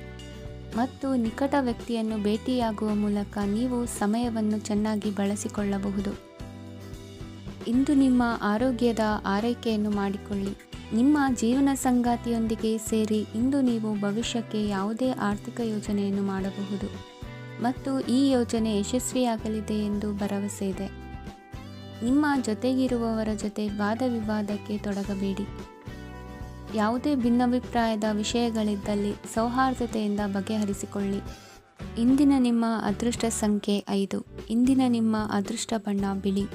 [SPEAKER 1] ಮತ್ತು ನಿಕಟ ವ್ಯಕ್ತಿಯನ್ನು ಭೇಟಿಯಾಗುವ ಮೂಲಕ ನೀವು ಸಮಯವನ್ನು ಚೆನ್ನಾಗಿ ಬಳಸಿಕೊಳ್ಳಬಹುದು. ಇಂದು ನಿಮ್ಮ ಆರೋಗ್ಯದ ಆರೈಕೆಯನ್ನು ಮಾಡಿಕೊಳ್ಳಿ. ನಿಮ್ಮ ಜೀವನ ಸಂಗಾತಿಯೊಂದಿಗೆ ಸೇರಿ ಇಂದು ನೀವು ಭವಿಷ್ಯಕ್ಕೆ ಯಾವುದೇ ಆರ್ಥಿಕ ಯೋಜನೆಯನ್ನು ಮಾಡಬಹುದು ಮತ್ತು ಈ ಯೋಜನೆ ಯಶಸ್ವಿಯಾಗಲಿದೆ ಎಂದು ಭರವಸೆ ಇದೆ. ನಿಮ್ಮ ಜೊತೆಗಿರುವವರ ಜೊತೆ ವಾದ ವಿವಾದಕ್ಕೆ ತೊಡಗಬೇಡಿ. ಯಾವುದೇ ಭಿನ್ನಾಭಿಪ್ರಾಯದ ವಿಷಯಗಳಿದ್ದಲ್ಲಿ ಸೌಹಾರ್ದತೆಯಿಂದ ಬಗೆಹರಿಸಿಕೊಳ್ಳಿ. ಇಂದಿನ ನಿಮ್ಮ ಅದೃಷ್ಟ ಸಂಖ್ಯೆ 5. ಇಂದಿನ ನಿಮ್ಮ ಅದೃಷ್ಟ ಬಣ್ಣ ಬಿಳಿ.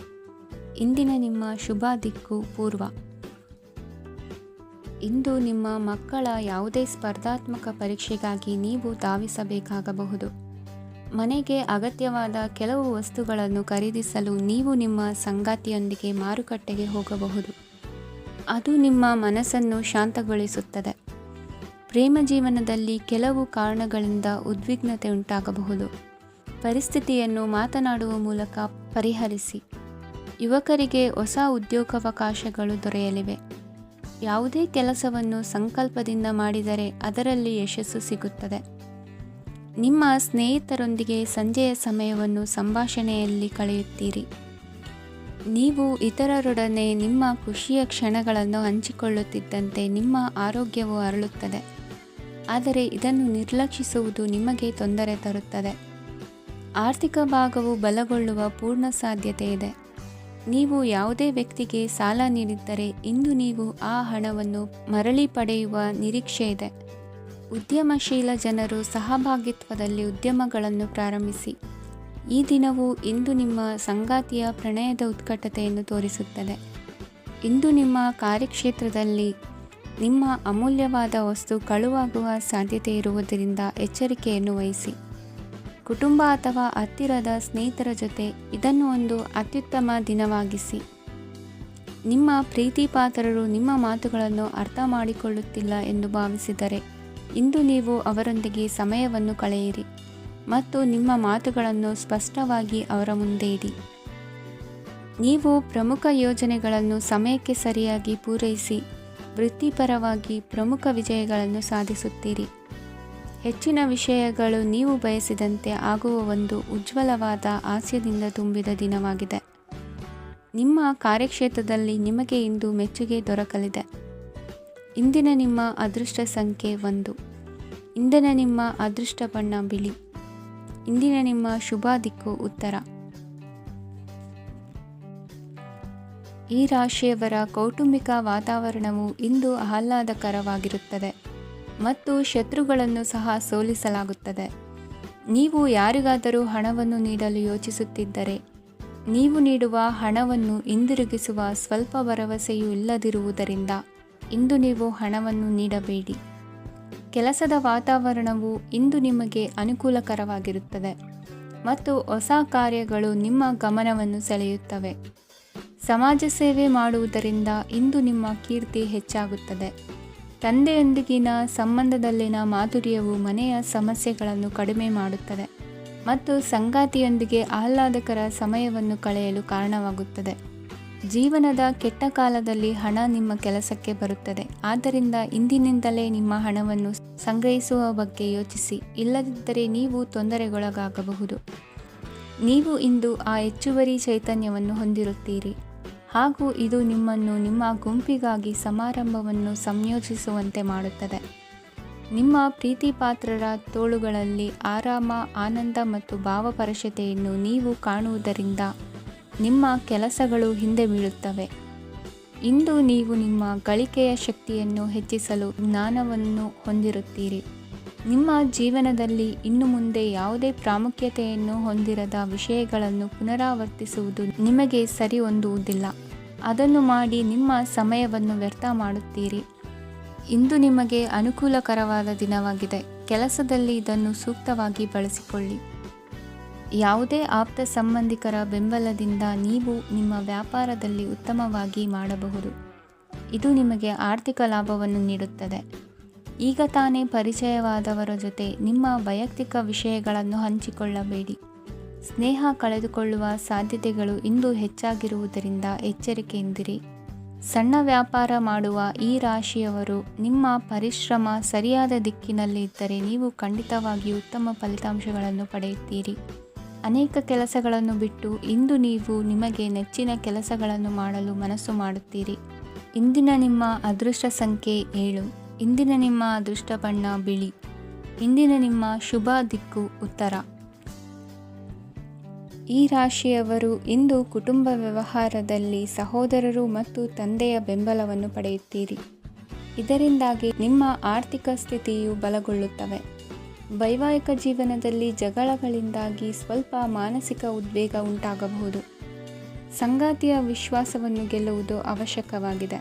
[SPEAKER 1] ಇಂದಿನ ನಿಮ್ಮ ಶುಭ ದಿಕ್ಕು ಪೂರ್ವ. ಇಂದು ನಿಮ್ಮ ಮಕ್ಕಳ ಯಾವುದೇ ಸ್ಪರ್ಧಾತ್ಮಕ ಪರೀಕ್ಷೆಗಾಗಿ ನೀವು ಧಾವಿಸಬೇಕಾಗಬಹುದು. ಮನೆಗೆ ಅಗತ್ಯವಾದ ಕೆಲವು ವಸ್ತುಗಳನ್ನು ಖರೀದಿಸಲು ನೀವು ನಿಮ್ಮ ಸಂಗಾತಿಯೊಂದಿಗೆ ಮಾರುಕಟ್ಟೆಗೆ ಹೋಗಬಹುದು. ಅದು ನಿಮ್ಮ ಮನಸ್ಸನ್ನು ಶಾಂತಗೊಳಿಸುತ್ತದೆ. ಪ್ರೇಮ ಜೀವನದಲ್ಲಿ ಕೆಲವು ಕಾರಣಗಳಿಂದ ಉದ್ವಿಗ್ನತೆ ಉಂಟಾಗಬಹುದು. ಪರಿಸ್ಥಿತಿಯನ್ನು ಮಾತನಾಡುವ ಮೂಲಕ ಪರಿಹರಿಸಿ. ಯುವಕರಿಗೆ ಹೊಸ ಉದ್ಯೋಗಾವಕಾಶಗಳು ದೊರೆಯಲಿವೆ. ಯಾವುದೇ ಕೆಲಸವನ್ನು ಸಂಕಲ್ಪದಿಂದ ಮಾಡಿದರೆ ಅದರಲ್ಲಿ ಯಶಸ್ಸು ಸಿಗುತ್ತದೆ. ನಿಮ್ಮ ಸ್ನೇಹಿತರೊಂದಿಗೆ ಸಂಜೆಯ ಸಮಯವನ್ನು ಸಂಭಾಷಣೆಯಲ್ಲಿ ಕಳೆಯುತ್ತೀರಿ. ನೀವು ಇತರರೊಡನೆ ನಿಮ್ಮ ಖುಷಿಯ ಕ್ಷಣಗಳನ್ನು ಹಂಚಿಕೊಳ್ಳುತ್ತಿದ್ದಂತೆ ನಿಮ್ಮ ಆರೋಗ್ಯವು ಅರಳುತ್ತದೆ, ಆದರೆ ಇದನ್ನು ನಿರ್ಲಕ್ಷಿಸುವುದು ನಿಮಗೆ ತೊಂದರೆ ತರುತ್ತದೆ. ಆರ್ಥಿಕ ಭಾಗವು ಬಲಗೊಳ್ಳುವ ಪೂರ್ಣ ಸಾಧ್ಯತೆ ಇದೆ. ನೀವು ಯಾವುದೇ ವ್ಯಕ್ತಿಗೆ ಸಾಲ ನೀಡಿದ್ದರೆ ಇಂದು ನೀವು ಆ ಹಣವನ್ನು ಮರಳಿ ಪಡೆಯುವ ನಿರೀಕ್ಷೆ ಇದೆ. ಉದ್ಯಮಶೀಲ ಜನರು ಸಹಭಾಗಿತ್ವದಲ್ಲಿ ಉದ್ಯಮಗಳನ್ನು ಪ್ರಾರಂಭಿಸಿ. ಈ ದಿನವು ಇಂದು ನಿಮ್ಮ ಸಂಗಾತಿಯ ಪ್ರಣಯದ ಉತ್ಕಟತೆಯನ್ನು ತೋರಿಸುತ್ತದೆ. ಇಂದು ನಿಮ್ಮ ಕಾರ್ಯಕ್ಷೇತ್ರದಲ್ಲಿ ನಿಮ್ಮ ಅಮೂಲ್ಯವಾದ ವಸ್ತು ಕಳುವಾಗುವ ಸಾಧ್ಯತೆ ಇರುವುದರಿಂದ ಎಚ್ಚರಿಕೆಯನ್ನು ವಹಿಸಿ. ಕುಟುಂಬ ಅಥವಾ ಹತ್ತಿರದ ಸ್ನೇಹಿತರ ಜೊತೆ ಇದನ್ನು ಒಂದು ಅತ್ಯುತ್ತಮ ದಿನವಾಗಿಸಿ. ನಿಮ್ಮ ಪ್ರೀತಿಪಾತ್ರರು ನಿಮ್ಮ ಮಾತುಗಳನ್ನು ಅರ್ಥ ಮಾಡಿಕೊಳ್ಳುತ್ತಿಲ್ಲ ಎಂದು ಭಾವಿಸಿದರೆ ಇಂದು ನೀವು ಅವರೊಂದಿಗೆ ಸಮಯವನ್ನು ಕಳೆಯಿರಿ ಮತ್ತು ನಿಮ್ಮ ಮಾತುಗಳನ್ನು ಸ್ಪಷ್ಟವಾಗಿ ಅವರ ಮುಂದೆ ಇಡಿ. ನೀವು ಪ್ರಮುಖ ಯೋಜನೆಗಳನ್ನು ಸಮಯಕ್ಕೆ ಸರಿಯಾಗಿ ಪೂರೈಸಿ ವೃತ್ತಿಪರವಾಗಿ ಪ್ರಮುಖ ವಿಜಯಗಳನ್ನು ಸಾಧಿಸುತ್ತೀರಿ. ಹೆಚ್ಚಿನ ವಿಷಯಗಳು ನೀವು ಬಯಸಿದಂತೆ ಆಗುವ ಒಂದು ಉಜ್ವಲವಾದ ಹಾಸ್ಯದಿಂದ ತುಂಬಿದ ದಿನವಾಗಿದೆ. ನಿಮ್ಮ ಕಾರ್ಯಕ್ಷೇತ್ರದಲ್ಲಿ ನಿಮಗೆ ಇಂದು ಮೆಚ್ಚುಗೆ ದೊರಕಲಿದೆ. ಇಂದಿನ ನಿಮ್ಮ ಅದೃಷ್ಟ ಸಂಖ್ಯೆ 1. ಇಂದಿನ ನಿಮ್ಮ ಅದೃಷ್ಟ ಬಣ್ಣ ಬಿಳಿ. ಇಂದಿನ ನಿಮ್ಮ ಶುಭ ದಿಕ್ಕು ಉತ್ತರ. ಈ ರಾಶಿಯವರ ಕೌಟುಂಬಿಕ ವಾತಾವರಣವು ಇಂದು ಆಹ್ಲಾದಕರವಾಗಿರುತ್ತದೆ ಮತ್ತು ಶತ್ರುಗಳನ್ನು ಸಹ ಸೋಲಿಸಲಾಗುತ್ತದೆ. ನೀವು ಯಾರಿಗಾದರೂ ಹಣವನ್ನು ನೀಡಲು ಯೋಚಿಸುತ್ತಿದ್ದರೆ ನೀವು ನೀಡುವ ಹಣವನ್ನು ಹಿಂದಿರುಗಿಸುವ ಸ್ವಲ್ಪ ಭರವಸೆಯೂ ಇಲ್ಲದಿರುವುದರಿಂದ ಇಂದು ನೀವು ಹಣವನ್ನು ನೀಡಬೇಡಿ. ಕೆಲಸದ ವಾತಾವರಣವು ಇಂದು ನಿಮಗೆ ಅನುಕೂಲಕರವಾಗಿರುತ್ತದೆ ಮತ್ತು ಹೊಸ ಕಾರ್ಯಗಳು ನಿಮ್ಮ ಗಮನವನ್ನು ಸೆಳೆಯುತ್ತವೆ. ಸಮಾಜ ಸೇವೆ ಮಾಡುವುದರಿಂದ ಇಂದು ನಿಮ್ಮ ಕೀರ್ತಿ ಹೆಚ್ಚಾಗುತ್ತದೆ. ತಂದೆಯೊಂದಿಗಿನ ಸಂಬಂಧದಲ್ಲಿನ ಮಾಧುರ್ಯವು ಮನೆಯ ಸಮಸ್ಯೆಗಳನ್ನು ಕಡಿಮೆ ಮಾಡುತ್ತದೆ ಮತ್ತು ಸಂಗಾತಿಯೊಂದಿಗೆ ಆಹ್ಲಾದಕರ ಸಮಯವನ್ನು ಕಳೆಯಲು ಕಾರಣವಾಗುತ್ತದೆ. ಜೀವನದ ಕೆಟ್ಟ ಕಾಲದಲ್ಲಿ ಹಣ ನಿಮ್ಮ ಕೆಲಸಕ್ಕೆ ಬರುತ್ತದೆ. ಆದ್ದರಿಂದ ಇಂದಿನಿಂದಲೇ ನಿಮ್ಮ ಹಣವನ್ನು ಸಂಗ್ರಹಿಸುವ ಬಗ್ಗೆ ಯೋಚಿಸಿ, ಇಲ್ಲದಿದ್ದರೆ ನೀವು ತೊಂದರೆಗೊಳಗಾಗಬಹುದು. ನೀವು ಇಂದು ಆ ಹೆಚ್ಚುವರಿ ಚೈತನ್ಯವನ್ನು ಹೊಂದಿರುತ್ತೀರಿ ಹಾಗೂ ಇದು ನಿಮ್ಮನ್ನು ನಿಮ್ಮ ಗುಂಪಿಗಾಗಿ ಸಮಾರಂಭವನ್ನು ಸಂಯೋಜಿಸುವಂತೆ ಮಾಡುತ್ತದೆ. ನಿಮ್ಮ ಪ್ರೀತಿಪಾತ್ರರ ತೋಳುಗಳಲ್ಲಿ ಆರಾಮ, ಆನಂದ ಮತ್ತು ಭಾವಪರಶತೆಯನ್ನು ನೀವು ಕಾಣುವುದರಿಂದ ನಿಮ್ಮ ಕೆಲಸಗಳು ಹಿಂದೆ ಬೀಳುತ್ತವೆ. ಇಂದು ನೀವು ನಿಮ್ಮ ಗಳಿಕೆಯ ಶಕ್ತಿಯನ್ನು ಹೆಚ್ಚಿಸಲು ಜ್ಞಾನವನ್ನು ಹೊಂದಿರುತ್ತೀರಿ. ನಿಮ್ಮ ಜೀವನದಲ್ಲಿ ಇನ್ನು ಮುಂದೆ ಯಾವುದೇ ಪ್ರಾಮುಖ್ಯತೆಯನ್ನು ಹೊಂದಿರದ ವಿಷಯಗಳನ್ನು ಪುನರಾವರ್ತಿಸುವುದು ನಿಮಗೆ ಸರಿ ಹೊಂದುವುದಿಲ್ಲ. ಅದನ್ನು ಮಾಡಿ ನಿಮ್ಮ ಸಮಯವನ್ನು ವ್ಯರ್ಥ ಮಾಡುತ್ತೀರಿ. ಇಂದು ನಿಮಗೆ ಅನುಕೂಲಕರವಾದ ದಿನವಾಗಿದೆ. ಕೆಲಸದಲ್ಲಿ ಇದನ್ನು ಸೂಕ್ತವಾಗಿ ಬಳಸಿಕೊಳ್ಳಿ. ಯಾವುದೇ ಆಪ್ತ ಸಂಬಂಧಿಕರ ಬೆಂಬಲದಿಂದ ನೀವು ನಿಮ್ಮ ವ್ಯಾಪಾರದಲ್ಲಿ ಉತ್ತಮವಾಗಿ ಮಾಡಬಹುದು. ಇದು ನಿಮಗೆ ಆರ್ಥಿಕ ಲಾಭವನ್ನು ನೀಡುತ್ತದೆ. ಈಗ ತಾನೇ ಪರಿಚಯವಾದವರ ಜೊತೆ ನಿಮ್ಮ ವೈಯಕ್ತಿಕ ವಿಷಯಗಳನ್ನು ಹಂಚಿಕೊಳ್ಳಬೇಡಿ. ಸ್ನೇಹ ಕಳೆದುಕೊಳ್ಳುವ ಸಾಧ್ಯತೆಗಳು ಇಂದು ಹೆಚ್ಚಾಗಿರುವುದರಿಂದ ಎಚ್ಚರಿಕೆಯಿಂದಿರಿ. ಸಣ್ಣ ವ್ಯಾಪಾರ ಮಾಡುವ ಈ ರಾಶಿಯವರು ನಿಮ್ಮ ಪರಿಶ್ರಮ ಸರಿಯಾದ ದಿಕ್ಕಿನಲ್ಲಿ ಇದ್ದರೆ ನೀವು ಖಂಡಿತವಾಗಿಯೂ ಉತ್ತಮ ಫಲಿತಾಂಶಗಳನ್ನು ಪಡೆಯುತ್ತೀರಿ. ಅನೇಕ ಕೆಲಸಗಳನ್ನು ಬಿಟ್ಟು ಇಂದು ನೀವು ನಿಮಗೆ ನೆಚ್ಚಿನ ಕೆಲಸಗಳನ್ನು ಮಾಡಲು ಮನಸ್ಸು ಮಾಡುತ್ತೀರಿ. ಇಂದಿನ ನಿಮ್ಮ ಅದೃಷ್ಟ ಸಂಖ್ಯೆ 7. ಇಂದಿನ ನಿಮ್ಮ ಅದೃಷ್ಟ ಬಣ್ಣ ಬಿಳಿ. ಇಂದಿನ ನಿಮ್ಮ ಶುಭ ದಿಕ್ಕು ಉತ್ತರ. ಈ ರಾಶಿಯವರು ಇಂದು ಕುಟುಂಬ ವ್ಯವಹಾರದಲ್ಲಿ ಸಹೋದರರು ಮತ್ತು ತಂದೆಯ ಬೆಂಬಲವನ್ನು ಪಡೆಯುತ್ತೀರಿ. ಇದರಿಂದಾಗಿ ನಿಮ್ಮ ಆರ್ಥಿಕ ಸ್ಥಿತಿಯು ಬಲಗೊಳ್ಳುತ್ತವೆ. ವೈವಾಹಿಕ ಜೀವನದಲ್ಲಿ ಜಗಳಗಳಿಂದಾಗಿ ಸ್ವಲ್ಪ ಮಾನಸಿಕ ಉದ್ವೇಗ ಉಂಟಾಗಬಹುದು. ಸಂಗಾತಿಯ ವಿಶ್ವಾಸವನ್ನು ಗೆಲ್ಲುವುದು ಅವಶ್ಯಕವಾಗಿದೆ.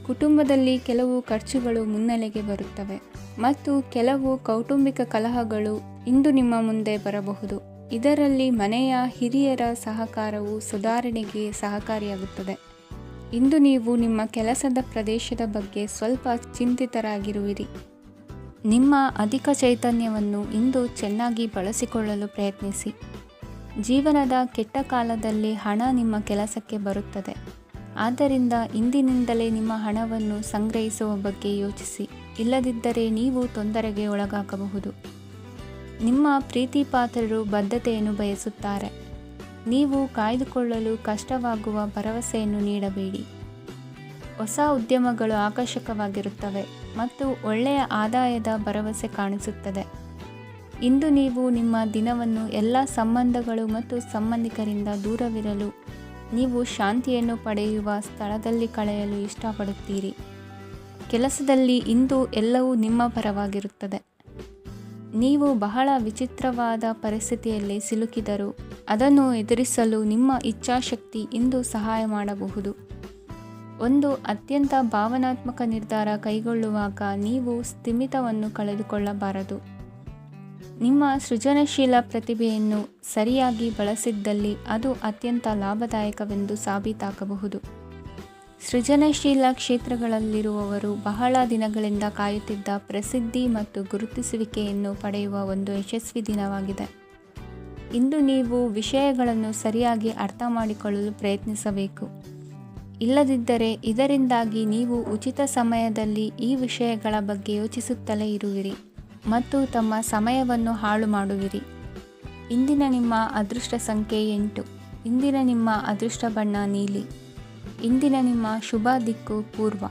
[SPEAKER 1] ಕುಟುಂಬದಲ್ಲಿ ಕೆಲವು ಖರ್ಚುಗಳು ಮುನ್ನೆಲೆಗೆ ಬರುತ್ತವೆ ಮತ್ತು ಕೆಲವು ಕೌಟುಂಬಿಕ ಕಲಹಗಳು ಇಂದು ನಿಮ್ಮ ಮುಂದೆ ಬರಬಹುದು. ಇದರಲ್ಲಿ ಮನೆಯ ಹಿರಿಯರ ಸಹಕಾರವು ಸುಧಾರಣೆಗೆ ಸಹಕಾರಿಯಾಗುತ್ತದೆ. ಇಂದು ನೀವು ನಿಮ್ಮ ಕೆಲಸದ ಪ್ರದೇಶದ ಬಗ್ಗೆ ಸ್ವಲ್ಪ ಚಿಂತಿತರಾಗಿರುವಿರಿ. ನಿಮ್ಮ ಅಧಿಕ ಚೈತನ್ಯವನ್ನು ಇಂದು ಚೆನ್ನಾಗಿ ಬಳಸಿಕೊಳ್ಳಲು ಪ್ರಯತ್ನಿಸಿ. ಜೀವನದ ಕೆಟ್ಟ ಕಾಲದಲ್ಲಿ ಹಣ ನಿಮ್ಮ ಕೆಲಸಕ್ಕೆ ಬರುತ್ತದೆ. ಆದ್ದರಿಂದ ಇಂದಿನಿಂದಲೇ ನಿಮ್ಮ ಹಣವನ್ನು ಸಂಗ್ರಹಿಸುವ ಬಗ್ಗೆ ಯೋಚಿಸಿ, ಇಲ್ಲದಿದ್ದರೆ ನೀವು ತೊಂದರೆಗೆ ಒಳಗಾಗಬಹುದು. ನಿಮ್ಮ ಪ್ರೀತಿಪಾತ್ರರು ಬದ್ಧತೆಯನ್ನು ಬಯಸುತ್ತಾರೆ. ನೀವು ಕಾಯ್ದುಕೊಳ್ಳಲು ಕಷ್ಟವಾಗುವ ಭರವಸೆಯನ್ನು ನೀಡಬೇಡಿ. ಹೊಸ ಉದ್ಯಮಗಳು ಆಕರ್ಷಕವಾಗಿರುತ್ತವೆ ಮತ್ತು ಒಳ್ಳೆಯ ಆದಾಯದ ಭರವಸೆ ಕಾಣಿಸುತ್ತದೆ. ಇಂದು ನೀವು ನಿಮ್ಮ ದಿನವನ್ನು ಎಲ್ಲ ಸಂಬಂಧಗಳು ಮತ್ತು ಸಂಬಂಧಿಕರಿಂದ ದೂರವಿರಲು ನೀವು ಶಾಂತಿಯನ್ನು ಪಡೆಯುವ ಸ್ಥಳದಲ್ಲಿ ಕಳೆಯಲು ಇಷ್ಟಪಡುತ್ತೀರಿ. ಕೆಲಸದಲ್ಲಿ ಇಂದು ಎಲ್ಲವೂ ನಿಮ್ಮ ಪರವಾಗಿರುತ್ತದೆ. ನೀವು ಬಹಳ ವಿಚಿತ್ರವಾದ ಪರಿಸ್ಥಿತಿಯಲ್ಲಿ ಸಿಲುಕಿದರೂ ಅದನ್ನು ಎದುರಿಸಲು ನಿಮ್ಮ ಇಚ್ಛಾಶಕ್ತಿ ಇಂದು ಸಹಾಯ ಮಾಡಬಹುದು. ಒಂದು ಅತ್ಯಂತ ಭಾವನಾತ್ಮಕ ನಿರ್ಧಾರ ಕೈಗೊಳ್ಳುವಾಗ ನೀವು ಸ್ಥಿಮಿತವನ್ನು ಕಳೆದುಕೊಳ್ಳಬಾರದು. ನಿಮ್ಮ ಸೃಜನಶೀಲ ಪ್ರತಿಭೆಯನ್ನು ಸರಿಯಾಗಿ ಬಳಸಿದ್ದಲ್ಲಿ ಅದು ಅತ್ಯಂತ ಲಾಭದಾಯಕವೆಂದು ಸಾಬೀತಾಗಬಹುದು. ಸೃಜನಶೀಲ ಕ್ಷೇತ್ರಗಳಲ್ಲಿರುವವರು ಬಹಳ ದಿನಗಳಿಂದ ಕಾಯುತ್ತಿದ್ದ ಪ್ರಸಿದ್ಧಿ ಮತ್ತು ಗುರುತಿಸುವಿಕೆಯನ್ನು ಪಡೆಯುವ ಒಂದು ಯಶಸ್ವಿ ದಿನವಾಗಿದೆ. ಇಂದು ನೀವು ವಿಷಯಗಳನ್ನು ಸರಿಯಾಗಿ ಅರ್ಥ ಮಾಡಿಕೊಳ್ಳಲು ಪ್ರಯತ್ನಿಸಬೇಕು. ಇಲ್ಲದಿದ್ದರೆ ಇದರಿಂದಾಗಿ ನೀವು ಉಚಿತ ಸಮಯದಲ್ಲಿ ಈ ವಿಷಯಗಳ ಬಗ್ಗೆ ಯೋಚಿಸುತ್ತಲೇ ಇರುವಿರಿ ಮತ್ತು ತಮ್ಮ ಸಮಯವನ್ನು ಹಾಳು ಮಾಡುವಿರಿ. ಇಂದಿನ ನಿಮ್ಮ ಅದೃಷ್ಟ ಸಂಖ್ಯೆ 8. ಇಂದಿನ ನಿಮ್ಮ ಅದೃಷ್ಟ ಬಣ್ಣ ನೀಲಿ. ಇಂದಿನ ನಿಮ್ಮ ಶುಭ ದಿಕ್ಕು ಪೂರ್ವ.